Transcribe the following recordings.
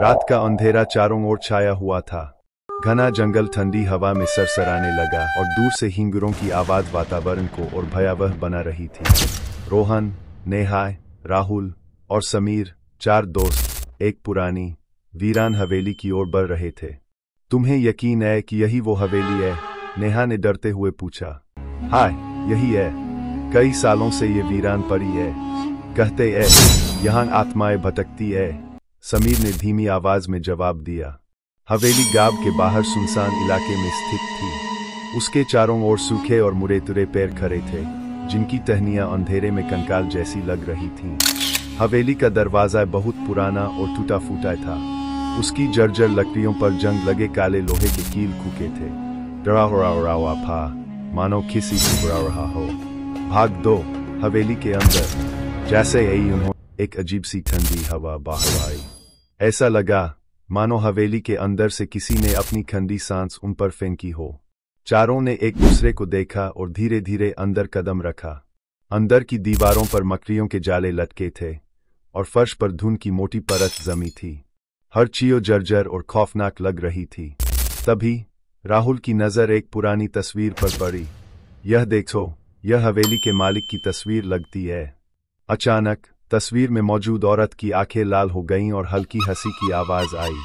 रात का अंधेरा चारों ओर छाया हुआ था। घना जंगल ठंडी हवा में सरसराने लगा और दूर से हिंगुरों की आवाज वातावरण को और भयावह बना रही थी। रोहन, नेहा, राहुल और समीर, 4 दोस्त एक पुरानी वीरान हवेली की ओर बढ़ रहे थे। तुम्हें यकीन है कि यही वो हवेली है? नेहा ने डरते हुए पूछा। हाँ, यही है। कई सालों से ये वीरान पड़ी है। कहते हैं यहाँ आत्माएं भटकती है। समीर ने धीमी आवाज में जवाब दिया। हवेली गांव के बाहर सुनसान इलाके में स्थित थी। उसके चारों ओर सूखे और मुड़े-तुड़े पेड़ खड़े थे, जिनकी टहनियां अंधेरे में कंकाल जैसी लग रही थीं। हवेली का दरवाजा बहुत पुराना और टूटा-फूटा था। उसकी जर्जर लकड़ियों पर जंग लगे काले लोहे के कील कूके थे। डरा रहा था, मानो किसी से बुरा रहा हो। भाग दो, हवेली के अंदर। जैसे ही उन्होंने एक अजीब सी ठंडी हवा बाहर आई। ऐसा लगा मानो हवेली के अंदर से किसी ने अपनी ठंडी सांस उन पर फेंकी हो। चारों ने एक दूसरे को देखा और धीरे धीरे अंदर कदम रखा। अंदर की दीवारों पर मकड़ियों के जाले लटके थे और फर्श पर धुंध की मोटी परत जमी थी। हर चीज जर्जर और खौफनाक लग रही थी। तभी राहुल की नजर एक पुरानी तस्वीर पर पड़ी। यह देखो, यह हवेली के मालिक की तस्वीर लगती है। अचानक तस्वीर में मौजूद औरत की आंखें लाल हो गईं और हल्की हंसी की आवाज आई।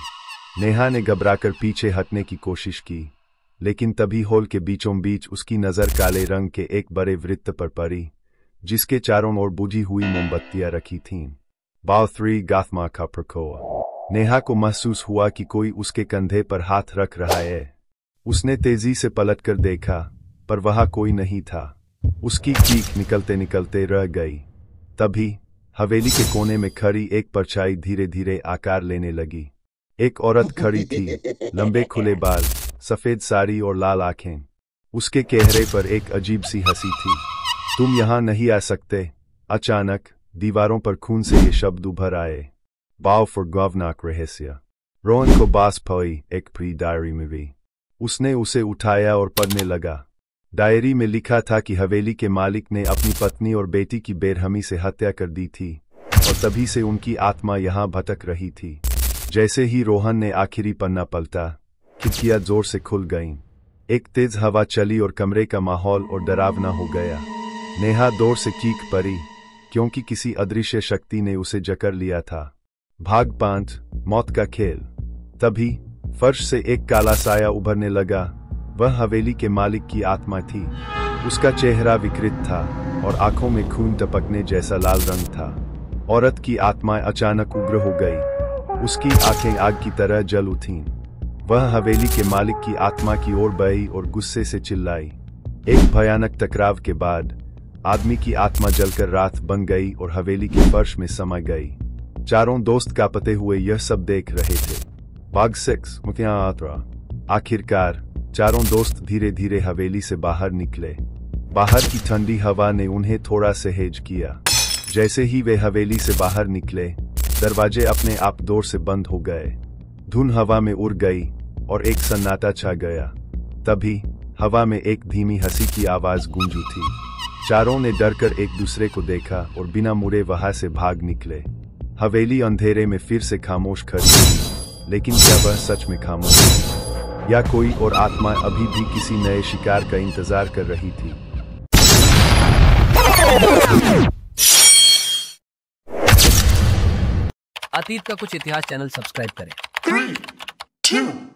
नेहा ने घबराकर पीछे हटने की कोशिश की, लेकिन तभी हॉल के बीचों बीच उसकी नजर काले रंग के एक बड़े वृत्त पर पड़ी, जिसके चारों ओर बुझी हुई मोमबत्तियां रखी थीं। बाउथरी गाथमा का प्रकोआ। नेहा को महसूस हुआ कि कोई उसके कंधे पर हाथ रख रहा है। उसने तेजी से पलटकर देखा, पर वहां कोई नहीं था। उसकी चीख निकलते निकलते रह गई। तभी हवेली के कोने में खड़ी एक परछाई धीरे धीरे आकार लेने लगी। एक औरत खड़ी थी, लंबे खुले बाल, सफेद साड़ी और लाल आंखें। उसके चेहरे पर एक अजीब सी हंसी थी। तुम यहाँ नहीं आ सकते। अचानक दीवारों पर खून से ये शब्द उभर आए। बाव फॉर गवनाक रहस्य। रोहन को बास पड़ी एक प्री डायरी में भी। उसने उसे उठाया और पढ़ने लगा। डायरी में लिखा था कि हवेली के मालिक ने अपनी पत्नी और बेटी की बेरहमी से हत्या कर दी थी और तभी से उनकी आत्मा यहाँ भटक रही थी। जैसे ही रोहन ने आखिरी पन्ना पलटा, खिड़कियां जोर से खुल गईं। एक तेज हवा चली और कमरे का माहौल और डरावना हो गया। नेहा दूर से चीख पड़ी, क्योंकि किसी अदृश्य शक्ति ने उसे जकड़ लिया था। भाग 5, मौत का खेल। तभी फर्श से एक काला साया उभरने लगा। वह हवेली के मालिक की आत्मा थी। उसका चेहरा विकृत था और आंखों में खून टपकने जैसा लाल रंग था। औरत की आत्मा अचानक उग्र हो गई। उसकी आंखें आग की तरह जल उठीं। वह हवेली के मालिक की आत्मा की ओर बढ़ी और गुस्से से चिल्लाई। एक भयानक टकराव के बाद आदमी की आत्मा जलकर राख बन गई और हवेली के फर्श में समा गई। चारों दोस्त कांपते हुए यह सब देख रहे थे। भाग 6, मुतियात्रा। आखिरकार चारों दोस्त धीरे धीरे हवेली से बाहर निकले। बाहर की ठंडी हवा ने उन्हें थोड़ा सहज किया। जैसे ही वे हवेली से बाहर निकले, दरवाजे अपने आप जोर से बंद हो गए। धुन हवा में उड़ गई और एक सन्नाटा छा गया। तभी हवा में एक धीमी हंसी की आवाज गूंज उठी। चारों ने डरकर एक दूसरे को देखा और बिना मुड़े वहां से भाग निकले। हवेली अंधेरे में फिर से खामोश खड़ी थी, लेकिन क्या वह सच में खामोश थी या कोई और आत्मा अभी भी किसी नए शिकार का इंतजार कर रही थी? अतीत का कुछ इतिहास चैनल सब्सक्राइब करें। 3, 2